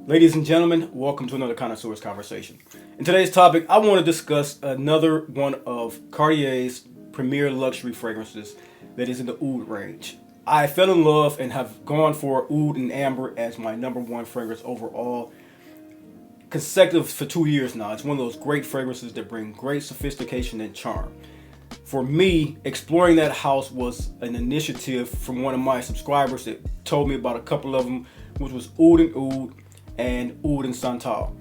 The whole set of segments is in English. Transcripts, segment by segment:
Ladies and gentlemen, welcome to another Connoisseur's Conversation. In today's topic, I want to discuss another one of Cartier's premier luxury fragrances that is in the Oud range. I fell in love and have gone for Oud and Amber as my number one fragrance overall, consecutive for 2 years now. It's one of those great fragrances that bring great sophistication and charm. For me, exploring that house was an initiative from one of my subscribers that told me about a couple of them, which was Oud and Oud and Oud and Santal.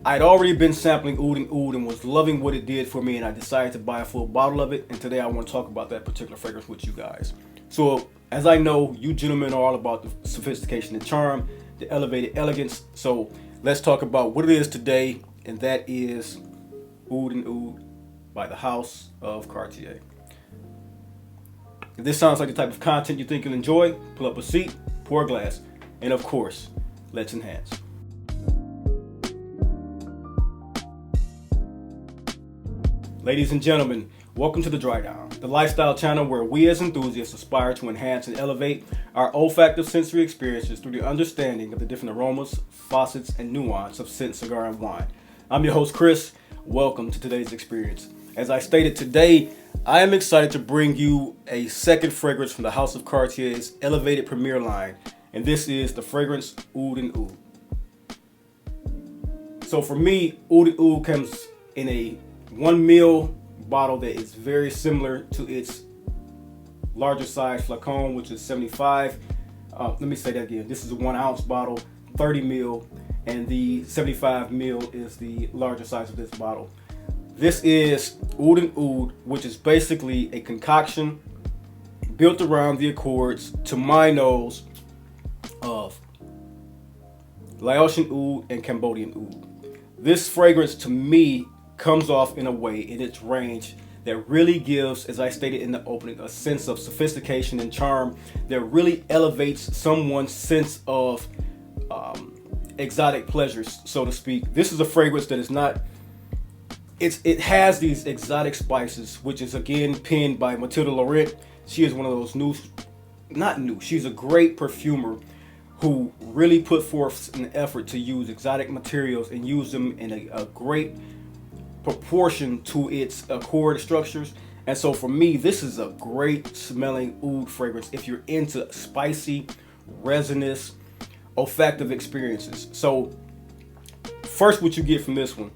I'd already been sampling Oud and Oud and was loving what it did for me, and I decided to buy a full bottle of it, and today I want to talk about that particular fragrance with you guys. So, as I know, you gentlemen are all about the sophistication and charm, the elevated elegance, so let's talk about what it is today, and that is Oud and Oud by the House of Cartier. If this sounds like the type of content you think you'll enjoy, pull up a seat, pour a glass, and of course, let's enhance. Ladies and gentlemen, welcome to the Dry Down, the lifestyle channel where we as enthusiasts aspire to enhance and elevate our olfactive sensory experiences through the understanding of the different aromas, facets, and nuance of scent, cigar, and wine. I'm your host, Chris. Welcome to today's experience. As I stated today, I am excited to bring you a second fragrance from the House of Cartier's elevated premier line, and this is the fragrance Oud and Oud. So for me, Oud and Oud comes in a 1 ml bottle that is very similar to its larger size flacon, which is 75. Let me say that again. This is a 1 ounce bottle, 30 ml, and the 75 ml is the larger size of this bottle. This is Oud and Oud, which is basically a concoction built around the accords, to my nose, of Laotian Oud and Cambodian Oud. This fragrance to me comes off in a way in its range that really gives, as I stated in the opening, a sense of sophistication and charm that really elevates someone's sense of exotic pleasures, so to speak. This is a fragrance that is not, it has these exotic spices, which is again penned by Matilda Laurent. She is one of those she's a great perfumer who really put forth an effort to use exotic materials and use them in a great proportion to its accord structures. And so for me, this is a great smelling oud fragrance if you're into spicy, resinous, olfactive experiences. So first, what you get from this one,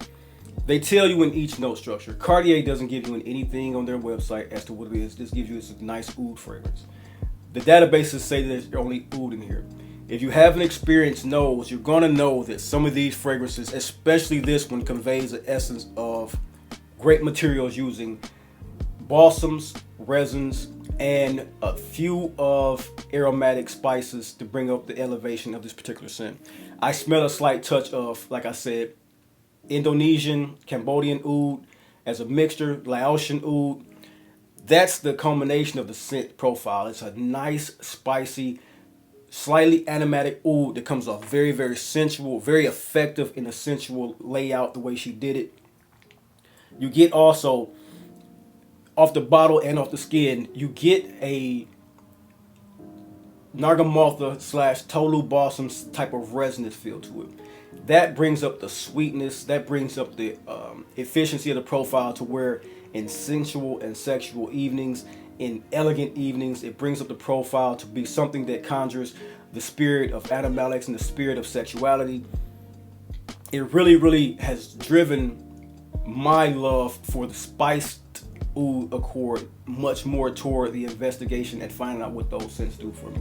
they tell you in each note structure. Cartier doesn't give you anything on their website as to what it is. This gives you a nice oud fragrance. The databases say there's only oud in here. If you have an experienced nose, you're gonna know that some of these fragrances, especially this one, conveys the essence of great materials using balsams, resins, and a few of aromatic spices to bring up the elevation of this particular scent. I smell a slight touch of, like I said, Indonesian, Cambodian oud as a mixture, Laotian oud. That's the culmination of the scent profile. It's a nice, spicy, slightly aromatic oud that comes off very, very sensual, very effective in a sensual layout, the way she did it. You get also, off the bottle and off the skin, you get a Nargamaltha / Tolu balsam type of resinous feel to it. That brings up the sweetness, that brings up the efficiency of the profile to where in sensual and sexual evenings, in elegant evenings, it brings up the profile to be something that conjures the spirit of animalics and the spirit of sexuality. It really, really has driven my love for the spiced oud accord much more toward the investigation and finding out what those scents do for me.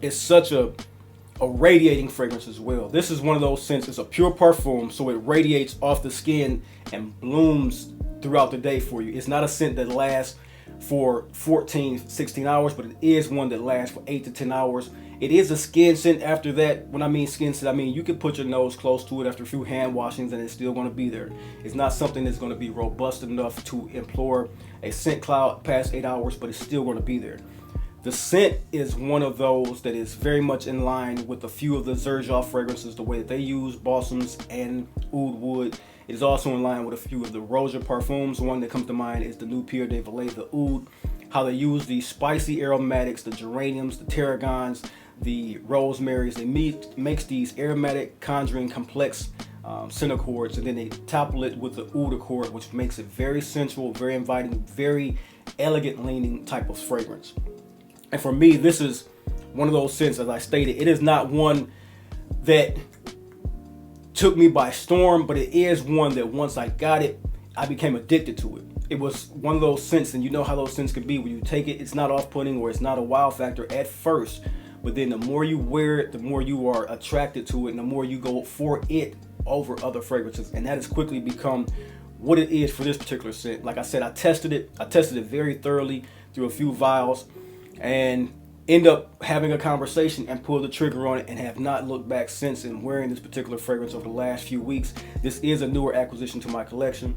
It's such a radiating fragrance as well. This is one of those scents, it's a pure parfum, so it radiates off the skin and blooms throughout the day for you. It's not a scent that lasts for 14, 16 hours, but it is one that lasts for 8 to 10 hours. It is a skin scent after that. When I mean skin scent, I mean you can put your nose close to it after a few hand washings and it's still going to be there. It's not something that's going to be robust enough to implore a scent cloud past 8 hours, but it's still going to be there. The scent is one of those that is very much in line with a few of the Xerjoff fragrances, the way that they use balsams and oud wood. It is also in line with a few of the Roja parfums. One that comes to mind is the new Pierre de Valet, the oud. How they use the spicy aromatics, the geraniums, the tarragons, the rosemaries. They makes these aromatic, conjuring, complex scent accords, and then they topple it with the oud accord, which makes it very sensual, very inviting, very elegant leaning type of fragrance. And for me, this is one of those scents, as I stated, it is not one that took me by storm, but it is one that once I got it, I became addicted to it. It was one of those scents, and you know how those scents can be. When you take it, it's not off-putting or it's not a wow factor at first, but then the more you wear it, the more you are attracted to it, and the more you go for it over other fragrances. And that has quickly become what it is for this particular scent. Like I said, I tested it very thoroughly through a few vials, and end up having a conversation and pull the trigger on it, and have not looked back since in wearing this particular fragrance over the last few weeks. This is a newer acquisition to my collection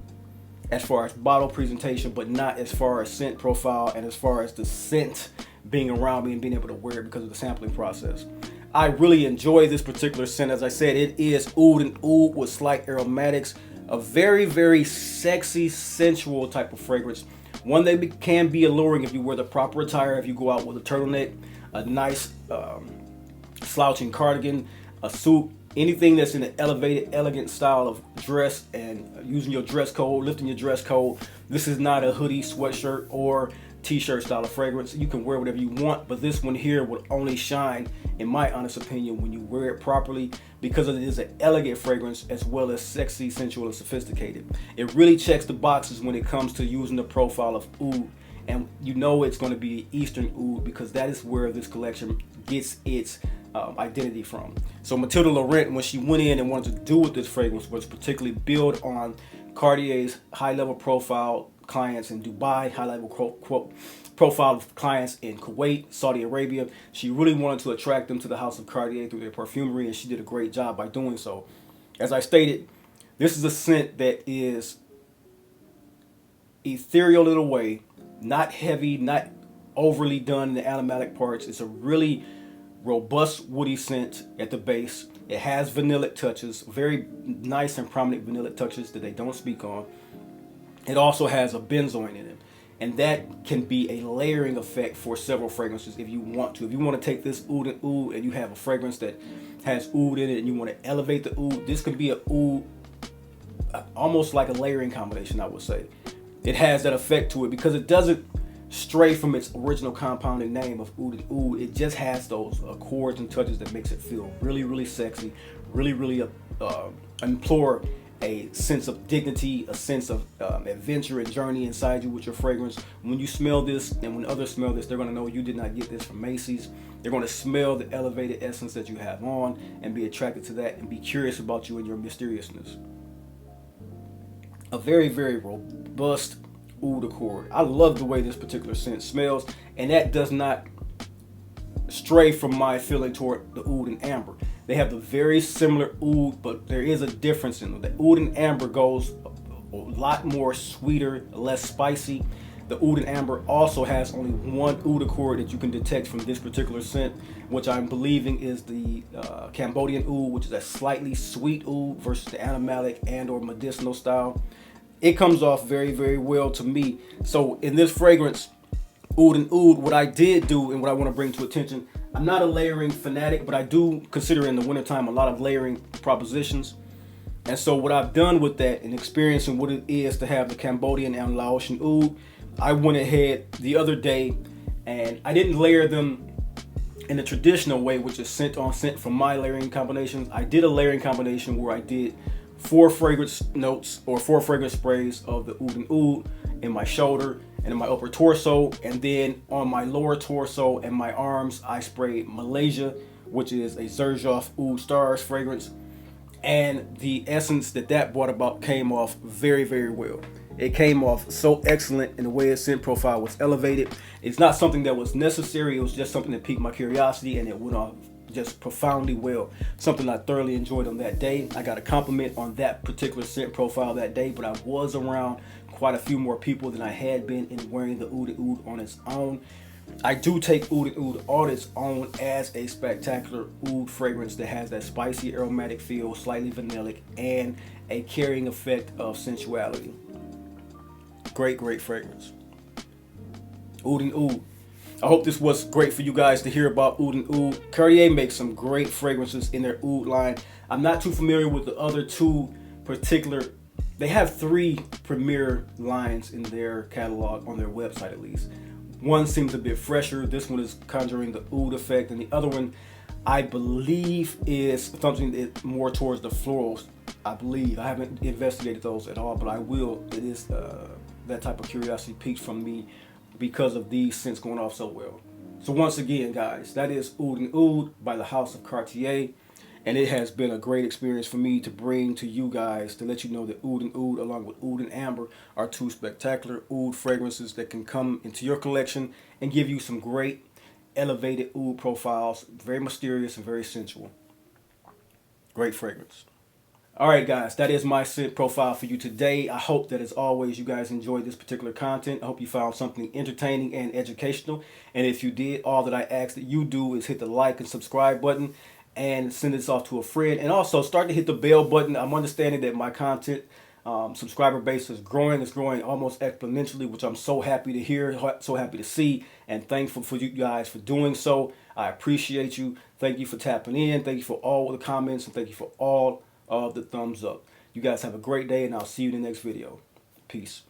as far as bottle presentation, but not as far as scent profile and as far as the scent being around me and being able to wear it because of the sampling process. I really enjoy this particular scent. As I said, it is oud and oud with slight aromatics, a very, very sexy, sensual type of fragrance. One that can be alluring if you wear the proper attire, if you go out with a turtleneck, a nice slouching cardigan, a suit, anything that's in an elevated, elegant style of dress and using your dress code, lifting your dress code. This is not a hoodie, sweatshirt, or t-shirt style of fragrance. You can wear whatever you want, but this one here will only shine, in my honest opinion, when you wear it properly, because it is an elegant fragrance as well as sexy, sensual, and sophisticated. It really checks the boxes when it comes to using the profile of oud, and you know it's going to be Eastern oud because that is where this collection gets its identity from. So Matilda Laurent, when she went in and wanted to do with this fragrance, was particularly build on Cartier's high-level profile clients in Dubai, high-level profile of clients in Kuwait, Saudi Arabia. She really wanted to attract them to the house of Cartier through their perfumery, and she did a great job by doing so. As I stated, this is a scent that is ethereal in a way, not heavy, not overly done in the aromatic parts. It's a really robust woody scent at the base. It has vanillic touches, very nice and prominent vanillic touches that they don't speak on. It also has a benzoin in it, and that can be a layering effect for several fragrances if you want to. If you want to take this oud and oud and you have a fragrance that has oud in it and you want to elevate the oud, this could be a oud, almost like a layering combination, I would say. It has that effect to it because it doesn't stray from its original compounding name of oud and oud. It just has those chords and touches that makes it feel really, really sexy, really implore a sense of dignity, a sense of adventure and journey inside you with your fragrance. When you smell this and when others smell this, they're going to know you did not get this from Macy's. They're going to smell the elevated essence that you have on and be attracted to that and be curious about you and your mysteriousness. A very, very robust oud accord. I love the way this particular scent smells, and that does not stray from my feeling toward the oud and amber. They have the very similar oud, but there is a difference in them. The oud and amber goes a lot more sweeter, less spicy. The oud and amber also has only one oud accord that you can detect from this particular scent, which I'm believing is the Cambodian oud, which is a slightly sweet oud versus the aromatic and or medicinal style. It comes off very, very well to me. So in this fragrance, oud and oud, what I did do and what I want to bring to attention, I'm not a layering fanatic, but I do consider in the wintertime a lot of layering propositions. And so what I've done with that and experiencing what it is to have the Cambodian and Laotian oud, I went ahead the other day and I didn't layer them in the traditional way, which is scent on scent from my layering combinations. I did a layering combination where I did 4 fragrance notes or 4 fragrance sprays of the oud and oud in my shoulder and in my upper torso, and then on my lower torso and my arms I sprayed Malaysia, which is a Xerjoff Oud Stars fragrance, and the essence that brought about came off very, very well. It came off so excellent in the way its scent profile was elevated. It's not something that was necessary, it was just something that piqued my curiosity, and it went off just profoundly well. Something I thoroughly enjoyed on that day. I got a compliment on that particular scent profile that day, but I was around quite a few more people than I had been in wearing the oud and oud on its own. I do take oud and oud on its own as a spectacular oud fragrance that has that spicy aromatic feel, slightly vanillic, and a carrying effect of sensuality. Great, great fragrance. Oud and oud. I hope this was great for you guys to hear about Oud and Oud. Cartier makes some great fragrances in their Oud line. I'm not too familiar with the other two particular. They have 3 premier lines in their catalog on their website at least. One seems a bit fresher. This one is conjuring the Oud effect, and the other one, I believe, is something more towards the florals. I believe. I haven't investigated those at all, but I will. It is that type of curiosity piqued from me because of these scents going off so well. So once again, guys, that is Oud and Oud by the House of Cartier. And it has been a great experience for me to bring to you guys to let you know that Oud and Oud, along with Oud and Amber, are 2 spectacular Oud fragrances that can come into your collection and give you some great elevated Oud profiles. Very mysterious and very sensual. Great fragrance. All right, guys, that is my scent profile for you today. I hope that, as always, you guys enjoyed this particular content. I hope you found something entertaining and educational. And if you did, all that I ask that you do is hit the like and subscribe button and send this off to a friend. And also start to hit the bell button. I'm understanding that my content subscriber base is growing. It's growing almost exponentially, which I'm so happy to hear, so happy to see, and thankful for you guys for doing so. I appreciate you. Thank you for tapping in. Thank you for all the comments, and thank you for all of the thumbs up. You guys have a great day, and I'll see you in the next video. Peace.